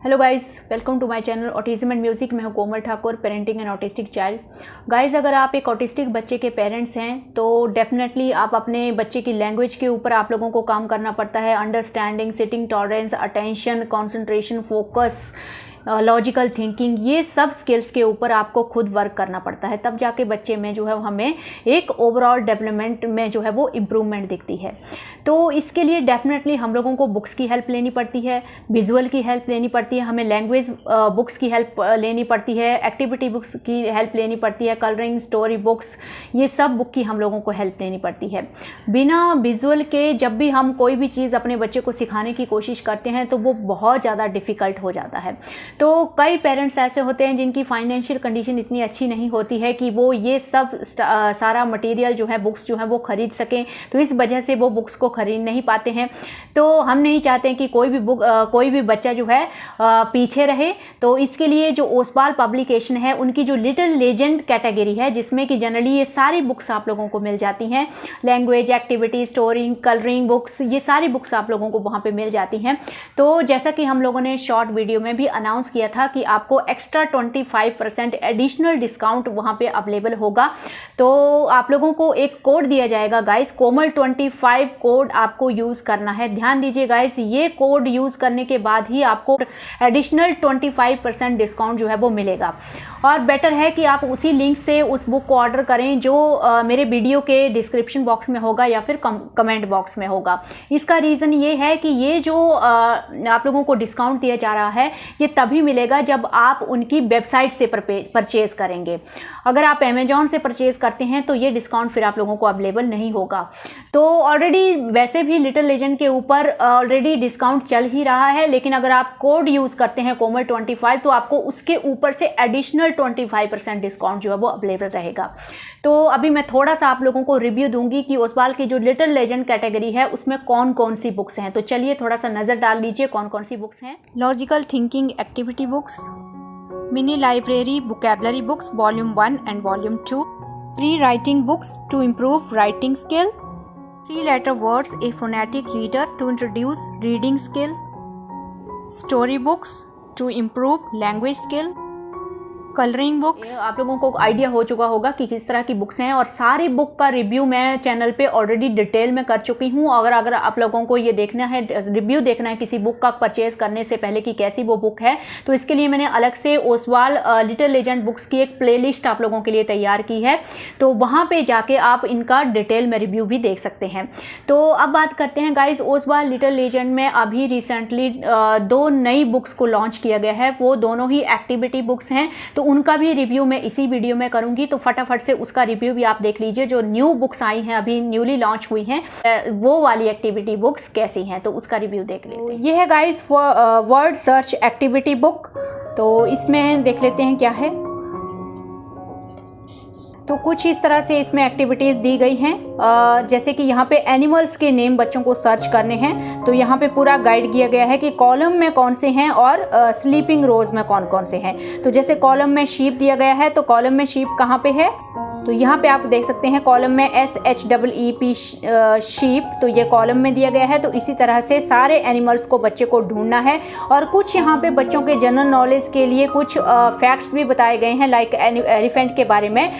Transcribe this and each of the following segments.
Hello guys, welcome to my channel autism and music. मैं हूं Komal Thakur, parenting and autistic child. Guys, अगर आप एक ऑटिस्टिक बच्चे के पेरेंट्स हैं तो डेफिनेटली आप अपने बच्चे की लैंग्वेज के ऊपर आप लोगों को काम करना पड़ता है। Understanding, sitting tolerance, attention, concentration, focus, logical thinking, ये सब स्किल्स के ऊपर आपको खुद वर्क करना पड़ता है। तब जाके बच्चे में जो है हमें एक ओवरऑल डेवलपमेंट में जो है वो इम्प्रूवमेंट दिखती है। तो इसके लिए डेफिनेटली हम लोगों को बुक्स की हेल्प लेनी पड़ती है, विजुअल की हेल्प लेनी पड़ती है, हमें लैंग्वेज बुक्स की हेल्प लेनी पड़ती है, एक्टिविटी बुक्स की हेल्प लेनी पड़ती है, कलरिंग, स्टोरी बुक्स, ये सब बुक की हम लोगों को हेल्प लेनी पड़ती है। बिना विजुअल के जब भी हम कोई भी चीज़ अपने बच्चे को सिखाने की कोशिश करते हैं तो वो बहुत ज़्यादा डिफ़िकल्ट हो जाता है। तो कई पेरेंट्स ऐसे होते हैं जिनकी फाइनेंशियल कंडीशन इतनी अच्छी नहीं होती है कि वो ये सब सारा मटेरियल जो है, बुक्स जो है वो ख़रीद सकें, तो इस वजह से वो बुक्स को ख़रीद नहीं पाते हैं। तो हम नहीं चाहते कि कोई भी बच्चा जो है पीछे रहे। तो इसके लिए जो ओसवाल पब्लिकेशन है, उनकी जो लिटिल लेजेंड कैटेगरी है, जिसमें कि जनरली ये सारी बुक्स आप लोगों को मिल जाती हैं। Language, activity, story, colouring books, ये सारी बुक्स आप लोगों को वहाँ पे मिल जाती हैं। तो जैसा कि हम लोगों ने शॉर्ट वीडियो में भी अनाउंस किया था कि आपको एक्स्ट्रा 25% एडिशनल डिस्काउंट वहाँ पे अवेलेबल होगा। तो आप लोगों को एक कोड दिया जाएगा गाइस, कोमल 25 कोड आपको यूज़ करना है। ध्यान दीजिए गाइस, ये कोड यूज़ करने के बाद ही आपको एडिशनल 25% डिस्काउंट जो है वो मिलेगा। और बेटर है कि आप उसी लिंक से उस बुक को ऑर्डर करें जो मेरे वीडियो के डिस्क्रिप्शन बॉक्स में होगा या फिर कमेंट बॉक्स में होगा। इसका रीज़न ये है कि ये जो आप लोगों को डिस्काउंट दिया जा रहा है, ये तभी मिलेगा जब आप उनकी वेबसाइट से परचेज़ करेंगे। अगर आप अमेजॉन से परचेज़ करते हैं तो ये डिस्काउंट फिर आप लोगों को अवेलेबल नहीं होगा। तो ऑलरेडी वैसे भी लिटिल लेजेंड के ऊपर ऑलरेडी डिस्काउंट चल ही रहा है, लेकिन अगर आप कोड यूज़ करते हैं कोमल 25 तो आपको उसके ऊपर से एडिशनल 25% डिस्काउंट जो है वो अवेलेबल रहेगा। तो अभी मैं थोड़ा सा आप लोगों को रिव्यू दूंगी कि ओसवाल की जो लिटिल लेजेंड कैटेगरी है उसमें कौन कौन सी बुक्स हैं। तो चलिए थोड़ा सा नज़र डाल लीजिए कौन कौन सी बुक्स हैं। Logical thinking activity books, mini library vocabulary books volume 1 and volume 2, 3 writing books to improve writing skill, 3 letter words a phonetic reader to introduce reading skill, story books to improve language skill, colouring books. आप लोगों को idea हो चुका होगा कि किस तरह की बुक्स हैं, और सारी बुक का रिव्यू मैं चैनल पे ऑलरेडी डिटेल में कर चुकी हूँ। अगर आप लोगों को ये देखना है, रिव्यू देखना है किसी बुक का परचेज करने से पहले कि कैसी वो बुक है, तो इसके लिए मैंने अलग से ओसवाल लिटिल लेजेंड बुक्स की एक प्लेलिस्ट आप लोगों के लिए तैयार की है। तो वहाँ पर जाके आप इनका डिटेल में रिव्यू भी देख सकते हैं। तो अब बात करते हैं गाइज, ओसवाल लिटिल लेजेंड में अभी रिसेंटली 2 नई बुक्स को लॉन्च किया गया है। वो दोनों ही एक्टिविटी बुक्स हैं, तो उनका भी रिव्यू मैं इसी वीडियो में करूंगी। तो फटाफट से उसका रिव्यू भी आप देख लीजिए। जो न्यू बुक्स आई हैं, अभी न्यूली लॉन्च हुई हैं, वो वाली एक्टिविटी बुक्स कैसी हैं, तो उसका रिव्यू देख लेते हैं। ये है guys word search activity book. तो इसमें देख लेते हैं क्या है। तो कुछ इस तरह से इसमें एक्टिविटीज़ दी गई हैं। जैसे कि यहाँ पे एनिमल्स के नेम बच्चों को सर्च करने हैं, तो यहाँ पे पूरा गाइड किया गया है कि कॉलम में कौन से हैं और स्लीपिंग रोज में कौन कौन से हैं। तो जैसे कॉलम में शीप दिया गया है, तो कॉलम में शीप कहाँ पे है, तो यहाँ पे आप देख सकते हैं कॉलम में SHEEP शीप, तो ये कॉलम में दिया गया है। तो इसी तरह से सारे एनिमल्स को बच्चे को ढूंढना है। और कुछ यहाँ पे बच्चों के जनरल नॉलेज के लिए कुछ फैक्ट्स भी बताए गए हैं, लाइक एलिफेंट के बारे में।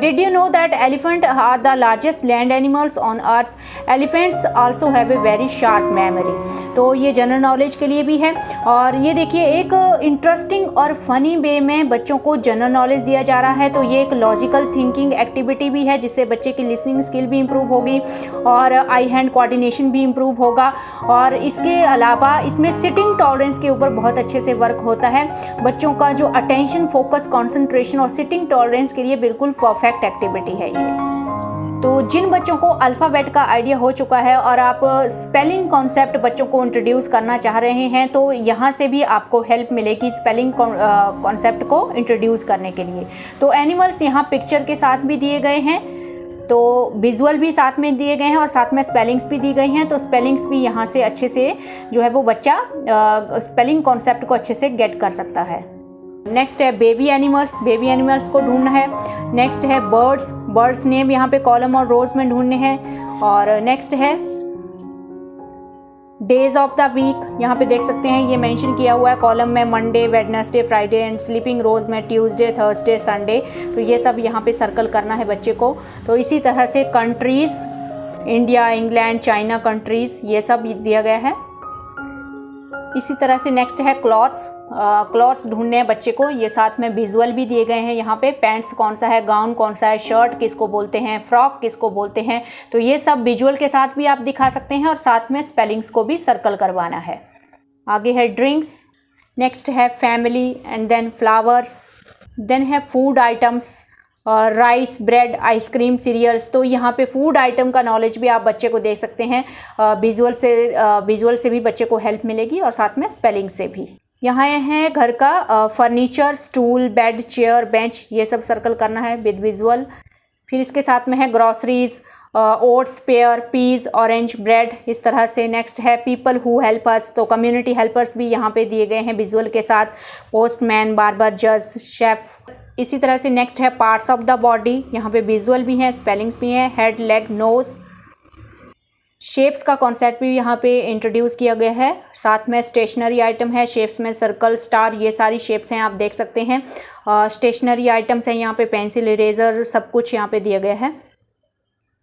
Did you know that elephant are the largest land animals on earth, elephants also have a very sharp memory. तो ये जनरल नॉलेज के लिए भी है। और ये देखिए, एक इंटरेस्टिंग और फनी वे में बच्चों को जनरल नॉलेज दिया जा रहा है। तो ये एक लॉजिकल थिंकिंग एक्टिविटी भी है, जिससे बच्चे की लिसनिंग स्किल भी इम्प्रूव होगी और आई हैंड कोऑर्डिनेशन भी इम्प्रूव होगा। और इसके अलावा इसमें सिटिंग टॉलरेंस के ऊपर बहुत अच्छे से वर्क होता है। बच्चों का जो अटेंशन, फोकस, कंसंट्रेशन और सिटिंग टॉलरेंस के लिए बिल्कुल परफेक्ट एक्टिविटी है ये। तो जिन बच्चों को अल्फ़ाबेट का आइडिया हो चुका है और आप स्पेलिंग कॉन्सेप्ट बच्चों को इंट्रोड्यूस करना चाह रहे हैं, तो यहाँ से भी आपको हेल्प मिलेगी स्पेलिंग कॉन्सेप्ट को इंट्रोड्यूस करने के लिए। तो एनिमल्स यहाँ पिक्चर के साथ भी दिए गए हैं, तो विजुअल भी साथ में दिए गए हैं और साथ में स्पेलिंग्स भी दी गई हैं। तो स्पेलिंग्स भी यहाँ से अच्छे से जो है वो बच्चा स्पेलिंग कॉन्सेप्ट को अच्छे से गेट कर सकता है। नेक्स्ट है बेबी एनिमल्स को ढूंढना है। नेक्स्ट है बर्ड्स नेम यहाँ पे कॉलम और रोज में ढूंढने हैं। और नेक्स्ट है डेज ऑफ द वीक यहाँ पे देख सकते हैं, ये मेंशन किया हुआ है कॉलम में, Monday, Wednesday, Friday and sleeping रोज में ट्यूसडे, थर्सडे, संडे। तो ये सब यहाँ पे सर्कल करना है बच्चे को। तो इसी तरह से countries, India, England, China countries, ये सब दिया गया है। इसी तरह से नेक्स्ट है क्लॉथ्स। क्लॉथ्स ढूंढने हैं बच्चे को, ये साथ में विजुअल भी दिए गए हैं यहाँ पे। पैंट्स कौन सा है, गाउन कौन सा है, शर्ट किसको बोलते हैं, फ्रॉक किसको बोलते हैं, तो ये सब विजुअल के साथ भी आप दिखा सकते हैं और साथ में स्पेलिंग्स को भी सर्कल करवाना है। आगे है ड्रिंक्स, नेक्स्ट है family and then flowers, then है food items, rice, bread, ice cream, cereals. तो यहाँ पे फूड आइटम का नॉलेज भी आप बच्चे को दे सकते हैं, विजुअल से भी बच्चे को हेल्प मिलेगी और साथ में स्पेलिंग से भी। यहाँ है घर का furniture, stool, bed, chair, bench, ये सब सर्कल करना है विद विजुअल। फिर इसके साथ में है groceries, oats, pear, peas, orange, bread, इस तरह से। नेक्स्ट है पीपल हु हेल्प अस, तो कम्युनिटी हेल्पर्स भी यहाँ पे दिए गए हैं विजुअल के साथ, पोस्टमैन, बार्बर, जज, शेफ। इसी तरह से नेक्स्ट है पार्ट्स ऑफ द बॉडी, यहाँ पे विजुअल भी हैं, स्पेलिंग्स भी हैं, हेड, लेग, नोज। शेप्स का कॉन्सेप्ट भी यहाँ पे इंट्रोड्यूस किया गया है, साथ में स्टेशनरी आइटम है, शेप्स में सर्कल, स्टार, ये सारी शेप्स हैं, आप देख सकते हैं। स्टेशनरी आइटम्स हैं यहाँ पे, पेंसिल, इरेजर, सब कुछ यहाँ पे दिया गया है।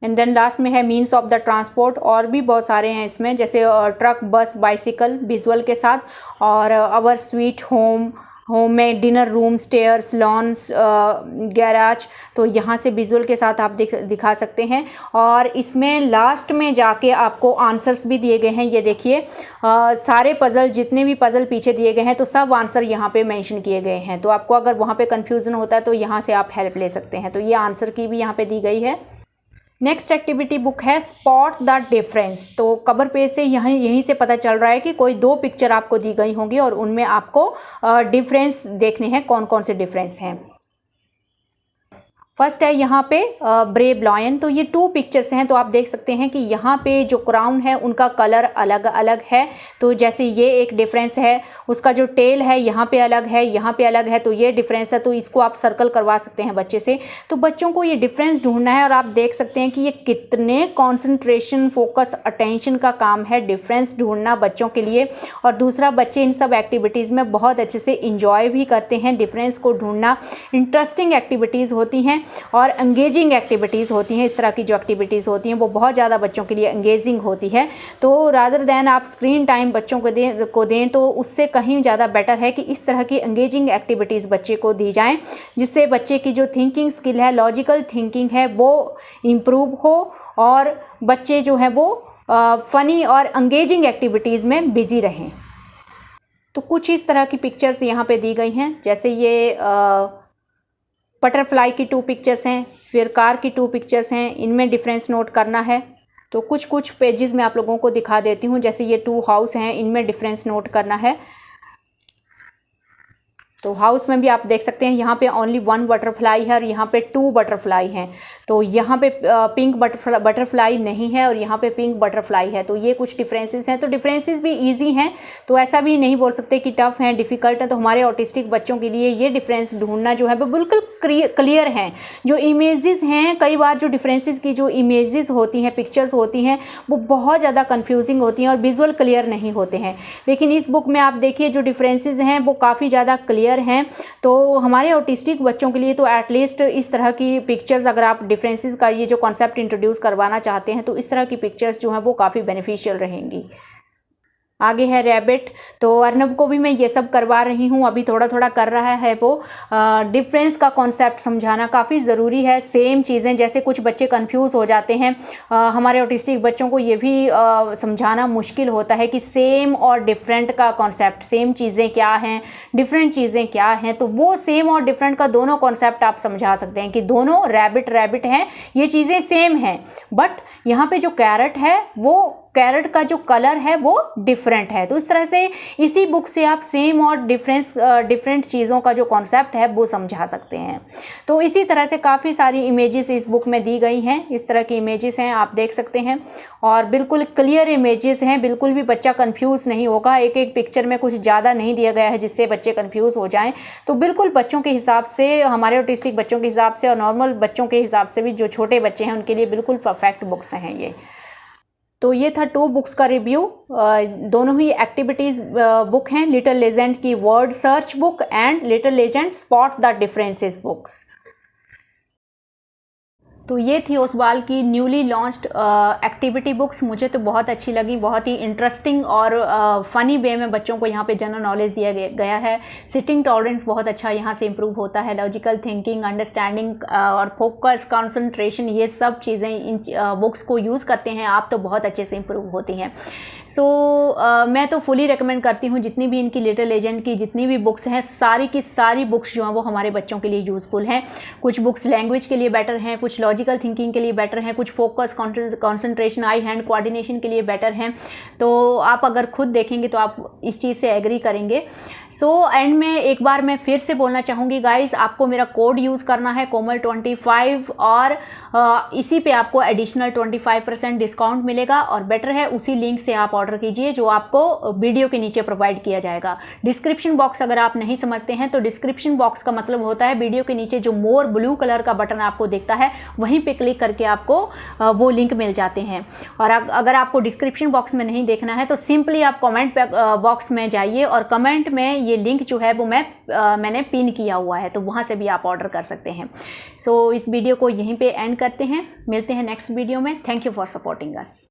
एंड देन लास्ट में है मीन्स ऑफ द ट्रांसपोर्ट, और भी बहुत सारे हैं इसमें, जैसे ट्रक, बस, बाइसिकल विजुअल के साथ, और आवर स्वीट होम में dinner room, stairs, lawns, garage, तो यहाँ से विजुअल के साथ आप दिखा सकते हैं। और इसमें लास्ट में जाके आपको आंसर्स भी दिए गए हैं, ये देखिए सारे पज़ल, जितने भी पज़ल पीछे दिए गए हैं तो सब आंसर यहाँ पे मेंशन किए गए हैं। तो आपको अगर वहाँ पे कन्फ्यूज़न होता है तो यहाँ से आप हेल्प ले सकते हैं। तो ये आंसर की भी यहाँ पे दी गई है। नेक्स्ट एक्टिविटी बुक है स्पॉट द डिफरेंस। तो कवर पेज से यहीं से पता चल रहा है कि कोई 2 पिक्चर आपको दी गई होंगी और उनमें आपको डिफरेंस देखने हैं, कौन कौन से डिफरेंस हैं। फर्स्ट है यहाँ पे ब्रेव लॉयन, तो ये 2 पिक्चर्स हैं, तो आप देख सकते हैं कि यहाँ पे जो क्राउन है उनका कलर अलग अलग है। तो जैसे ये एक डिफरेंस है, उसका जो टेल है यहाँ पे अलग है, यहाँ पे अलग है, तो ये डिफरेंस है। तो इसको आप सर्कल करवा सकते हैं बच्चे से। तो बच्चों को ये डिफरेंस ढूंढना है और आप देख सकते हैं कि ये कितने कॉन्सेंट्रेशन, फोकस, अटेंशन का काम है डिफरेंस ढूंढना बच्चों के लिए। और दूसरा, बच्चे इन सब एक्टिविटीज़ में बहुत अच्छे से इंजॉय भी करते हैं। डिफरेंस को ढूंढना इंटरेस्टिंग एक्टिविटीज़ होती हैं और एंगेजिंग एक्टिविटीज़ होती हैं। इस तरह की जो एक्टिविटीज़ होती हैं वो बहुत ज़्यादा बच्चों के लिए एंगेजिंग होती है। तो रादर दैन आप स्क्रीन टाइम बच्चों को दें तो उससे कहीं ज़्यादा बेटर है कि इस तरह की एंगेजिंग एक्टिविटीज़ बच्चे को दी जाएं, जिससे बच्चे की जो थिंकिंग स्किल है, लॉजिकल थिंकिंग है, वो इम्प्रूव हो और बच्चे जो है वो फ़नी और एंगेजिंग एक्टिविटीज़ में बिज़ी रहें। तो कुछ इस तरह की पिक्चर्स यहाँ पे दी गई हैं, जैसे ये बटरफ्लाई की 2 पिक्चर्स हैं, फिर कार की 2 पिक्चर्स हैं, इनमें डिफरेंस नोट करना है। तो कुछ पेजेस में आप लोगों को दिखा देती हूँ, जैसे ये 2 हाउस हैं, इनमें डिफरेंस नोट करना है। तो हाउस में भी आप देख सकते हैं यहाँ पे ओनली 1 बटरफ्लाई है और यहाँ पे 2 बटरफ्लाई हैं। तो यहाँ पे पिंक बटरफ्लाई नहीं है और यहाँ पे पिंक बटरफ्लाई है। तो ये कुछ डिफरेंसेस हैं। तो डिफरेंसेस भी इजी हैं, तो ऐसा भी नहीं बोल सकते कि टफ़ हैं, डिफ़िकल्ट है। तो हमारे ऑटिस्टिक बच्चों के लिए ये डिफरेंस ढूंढना जो है वो बिल्कुल क्लियर हैं। जो इमेजेस हैं, कई बार जो डिफरेंसेस की जो इमेजेस होती हैं, पिक्चर्स होती हैं, वो बहुत ज़्यादा कन्फ्यूजिंग होती हैं और विजुअल क्लियर नहीं होते हैं। लेकिन इस बुक में आप देखिए जो डिफरेंसेस हैं वो काफ़ी ज़्यादा क्लियर हैं। तो हमारे ऑटिस्टिक बच्चों के लिए तो एटलीस्ट इस तरह की पिक्चर्स, अगर आप डिफरेंसेस का ये जो कॉन्सेप्ट इंट्रोड्यूस करवाना चाहते हैं तो इस तरह की पिक्चर्स जो हैं वो काफ़ी बेनिफिशियल रहेंगी। आगे है रैबिट। तो अर्नब को भी मैं ये सब करवा रही हूँ, अभी थोड़ा थोड़ा कर रहा है वो। डिफरेंस का कॉन्सेप्ट समझाना काफ़ी ज़रूरी है। सेम चीज़ें, जैसे कुछ बच्चे कंफ्यूज हो जाते हैं, हमारे ऑटिस्टिक बच्चों को ये भी समझाना मुश्किल होता है कि सेम और डिफरेंट का कॉन्सेप्ट, सेम चीज़ें क्या हैं, डिफरेंट चीज़ें क्या हैं। तो वो सेम और डिफरेंट का दोनों कॉन्सेप्ट आप समझा सकते हैं कि दोनों रैबिट हैं, ये चीज़ें सेम हैं, बट यहाँ पे जो कैरेट है वो कैरेट का जो कलर है वो डिफरेंट है। तो इस तरह से इसी बुक से आप सेम और डिफरेंट चीज़ों का जो कॉन्सेप्ट है वो समझा सकते हैं। तो इसी तरह से काफ़ी सारी इमेजेस इस बुक में दी गई हैं। इस तरह की इमेजेस हैं, आप देख सकते हैं, और बिल्कुल क्लियर इमेजेस हैं, बिल्कुल भी बच्चा कंफ्यूज नहीं होगा। एक एक पिक्चर में कुछ ज़्यादा नहीं दिया गया है जिससे बच्चे कंफ्यूज हो जाएं। तो बिल्कुल बच्चों के हिसाब से, हमारे ऑटिस्टिक बच्चों के हिसाब से और नॉर्मल बच्चों के हिसाब से भी, जो छोटे बच्चे हैं उनके लिए बिल्कुल परफेक्ट बुक्स हैं ये। तो ये था 2 बुक्स का रिव्यू। दोनों ही एक्टिविटीज़ बुक हैं, लिटिल लेजेंड की word search book and little legend spot the differences books. तो ये थी ओसवाल की न्यूली लॉन्च्ड एक्टिविटी बुक्स। मुझे तो बहुत अच्छी लगी, बहुत ही इंटरेस्टिंग और फ़नी वे में बच्चों को यहाँ पे जनरल नॉलेज दिया गया है। सिटिंग टॉलरेंस बहुत अच्छा यहाँ से इम्प्रूव होता है, लॉजिकल थिंकिंग, अंडरस्टैंडिंग और फोकस, कंसंट्रेशन, ये सब चीज़ें इन बुक्स को यूज़ करते हैं आप तो बहुत अच्छे से इम्प्रूव होती हैं। मैं तो फुली रिकमेंड करती हूँ, जितनी भी इनकी लिटिल लेजेंड की जितनी भी बुक्स हैं, सारी की सारी बुक्स जो हैं वो हमारे बच्चों के लिए यूज़फुल हैं। कुछ बुक्स लैंग्वेज के लिए बेटर हैं, कुछ लॉजिकल थिंकिंग के लिए बेटर हैं, कुछ फोकस, कंसंट्रेशन, आई हैंड कोऑर्डिनेशन के लिए बेटर हैं। तो आप अगर खुद देखेंगे तो आप इस चीज़ से एग्री करेंगे। एंड में एक बार मैं फिर से बोलना चाहूँगी गाइज, आपको मेरा कोड यूज़ करना है कोमल25 और इसी पे आपको एडिशनल 25% डिस्काउंट मिलेगा और बेटर है उसी लिंक से आप ऑर्डर कीजिए जो आपको वीडियो के नीचे प्रोवाइड किया जाएगा। डिस्क्रिप्शन बॉक्स अगर आप नहीं समझते हैं तो डिस्क्रिप्शन बॉक्स का मतलब होता है वीडियो के नीचे जो मोर ब्लू कलर का बटन आपको दिखता है वहीं पे क्लिक करके आपको वो लिंक मिल जाते हैं। और अगर आपको डिस्क्रिप्शन बॉक्स में नहीं देखना है तो सिंपली आप कमेंट बॉक्स में जाइए और कमेंट में ये लिंक जो है वो मैंने पिन किया हुआ है, तो वहाँ से भी आप ऑर्डर कर सकते हैं। इस वीडियो को यहीं पे एंड करते हैं, मिलते हैं नेक्स्ट वीडियो में। Thank you for supporting us.